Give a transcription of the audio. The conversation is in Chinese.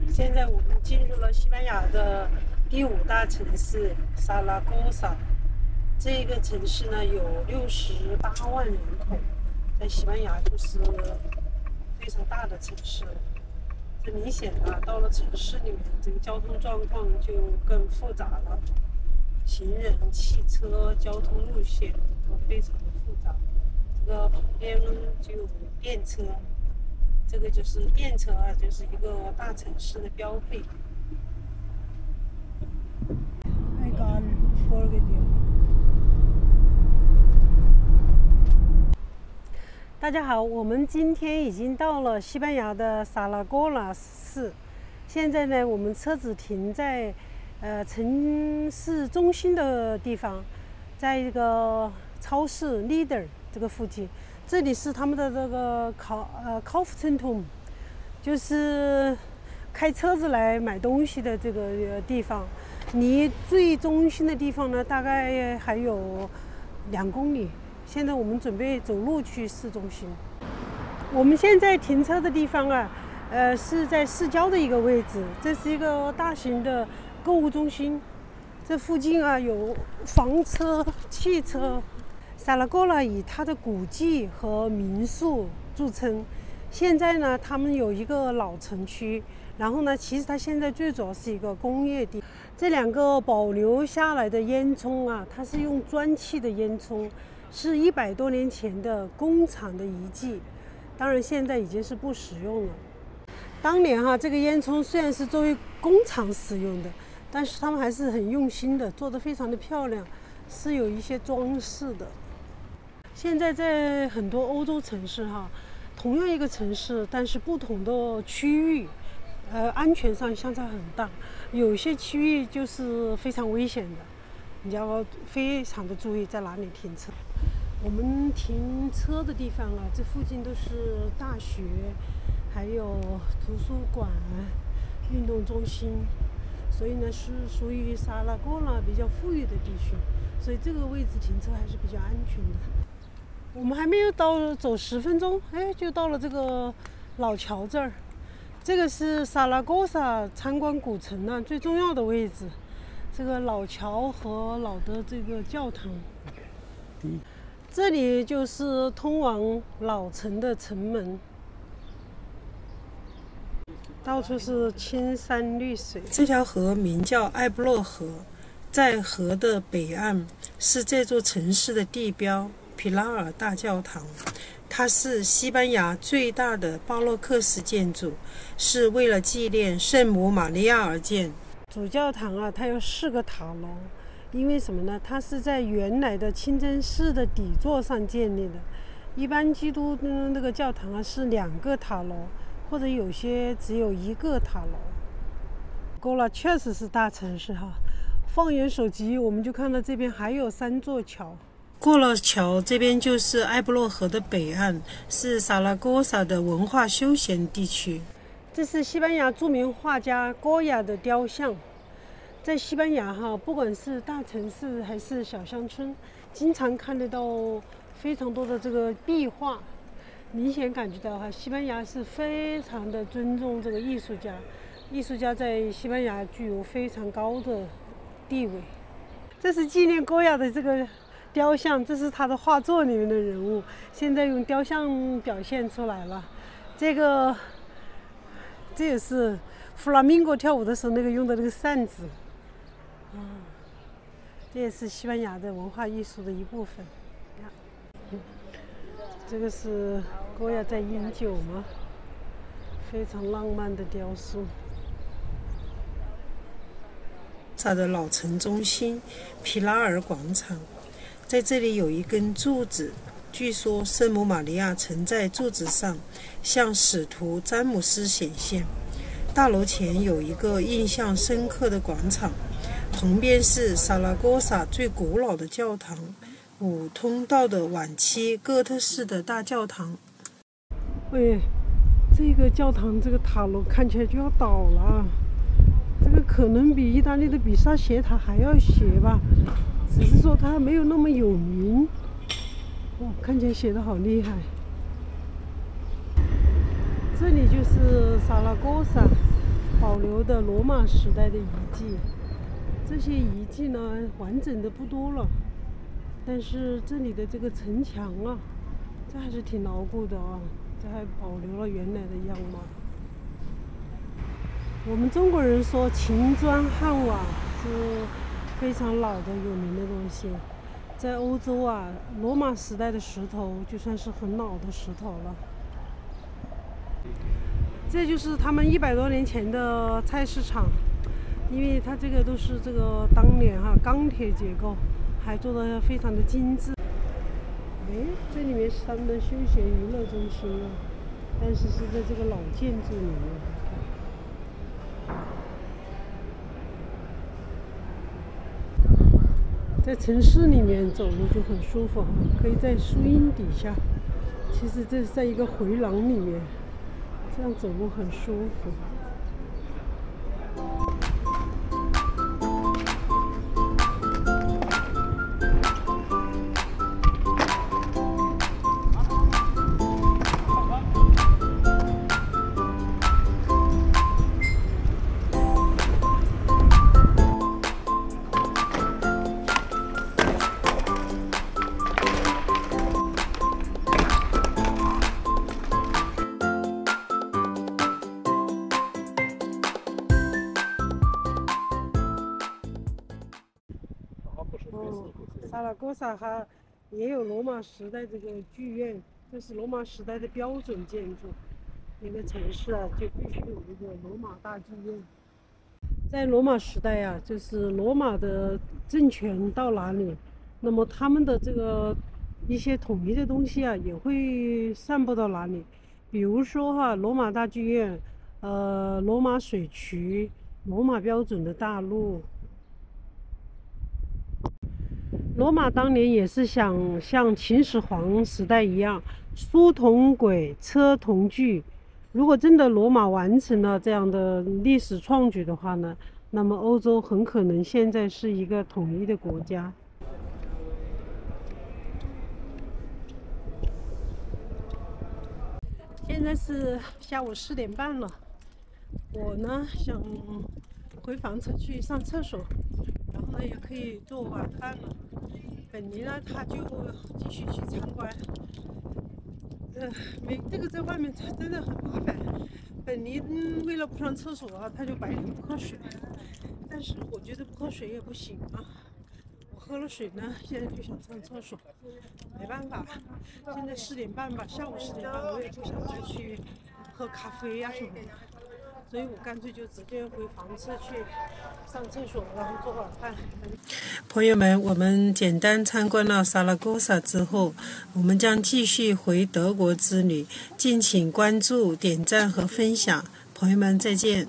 现在我们进入了西班牙的第5大城市萨拉戈萨。这个城市呢有68万人口，在西班牙就是非常大的城市了。这明显啊，到了城市里面，这个交通状况就更复杂了，行人、汽车、交通路线都非常的复杂。这个旁边就有电车。这个就是电车啊，就是一个大城市的标配。I can't forget you。大家好，我们今天已经到了西班牙的萨拉戈拉市。现在呢，我们车子停在城市中心的地方，在一个超市 Leader 这个附近。这里是他们的这个Kaufzentrum， 就是开车子来买东西的这个地方。离最中心的地方呢，大概还有2公里。现在我们准备走路去市中心。我们现在停车的地方啊，是在市郊的一个位置。这是一个大型的购物中心，这附近啊有房车、汽车。萨拉戈拉以它的古迹和民宿著称。现在呢，他们有一个老城区，然后呢，其实它现在最主要是一个工业地。这2个保留下来的烟囱啊，它是用砖砌的烟囱，是100多年前的工厂的遗迹，当然现在已经是不使用了。当年这个烟囱虽然是作为工厂使用的，但是他们还是很用心的，做得非常的漂亮，是有一些装饰的。现在在很多欧洲城市同样一个城市，但是不同的区域，安全上相差很大。有些区域就是非常危险的，你要非常的注意在哪里停车。我们停车的地方啊，这附近都是大学，还有图书馆、运动中心，所以呢是属于萨拉戈拉比较富裕的地区，所以这个位置停车还是比较安全的。我们还没有走10分钟，就到了这个老桥这儿。这个是萨拉戈萨参观古城呢最重要的位置，这个老桥和老的这个教堂。这里就是通往老城的城门，到处是青山绿水。这条河名叫埃布洛河，在河的北岸是这座城市的地标皮拉尔大教堂。它是西班牙最大的巴洛克式建筑，是为了纪念圣母玛利亚而建。主教堂啊，它有4个塔楼，因为什么呢？它是在原来的清真寺的底座上建立的。一般基督那个教堂啊是2个塔楼，或者有些只有1个塔楼。戈拉确实是大城市放眼手机，我们就看到这边还有3座桥。过了桥，这边就是埃布洛河的北岸，是萨拉戈萨的文化休闲地区。这是西班牙著名画家戈雅的雕像。在西班牙不管是大城市还是小乡村，经常看得到非常多的这个壁画，明显感觉到西班牙是非常的尊重这个艺术家。艺术家在西班牙具有非常高的地位。这是纪念戈雅的这个雕像，这是他的画作里面的人物，现在用雕像表现出来了。这也是弗拉明戈跳舞的时候那个用的那个扇子，这也是西班牙的文化艺术的一部分。这个是戈雅在饮酒吗？非常浪漫的雕塑。萨的老城中心皮拉尔广场。在这里有一根柱子，据说圣母玛利亚曾在柱子上向使徒詹姆斯显现。大楼前有一个印象深刻的广场，旁边是萨拉戈萨最古老的教堂，5通道的晚期哥特式的大教堂。这个教堂这个塔楼看起来就要倒了，这个可能比意大利的比萨斜塔还要斜吧。只是说它没有那么有名，看起来写的好厉害。这里就是萨拉戈萨保留的罗马时代的遗迹。这些遗迹呢，完整的不多了，但是这里的这个城墙啊，这还是挺牢固的啊，这还保留了原来的样貌。我们中国人说秦砖汉瓦是非常老的有名的东西，在欧洲啊，罗马时代的石头就算是很老的石头了。这就是他们100多年前的菜市场，因为它这个都是这个当年钢铁结构，还做得非常的精致。这里面是他们的休闲娱乐中心啊，但是是在这个老建筑里面。在城市里面走路就很舒服可以在树荫底下。其实这是在一个回廊里面，这样走路很舒服。萨拉戈萨它也有罗马时代这个剧院，这是罗马时代的标准建筑。一个城市啊，就必须有一个罗马大剧院。在罗马时代啊，就是罗马的政权到哪里，那么他们的这个一些统一的东西啊，也会散布到哪里。比如说罗马大剧院，罗马水渠，罗马标准的大路。罗马当年也是想像秦始皇时代一样，书同轨，车同距。如果真的罗马完成了这样的历史创举的话呢，那么欧洲很可能现在是一个统一的国家。现在是下午4点半了，我呢想回房车去上厕所，然后呢也可以做晚饭了。本尼呢，他就继续去参观。这个在外面真的很麻烦。本尼为了不上厕所啊，他就白天不喝水。但是我觉得不喝水也不行啊。我喝了水呢，现在就想上厕所，没办法。现在4点半吧，下午4点半，我也不想再去喝咖啡呀什么的。所以我干脆就直接回房车去上厕所，然后做晚饭。朋友们，我们简单参观了萨拉戈萨之后，我们将继续回德国之旅，敬请关注、点赞和分享。朋友们，再见。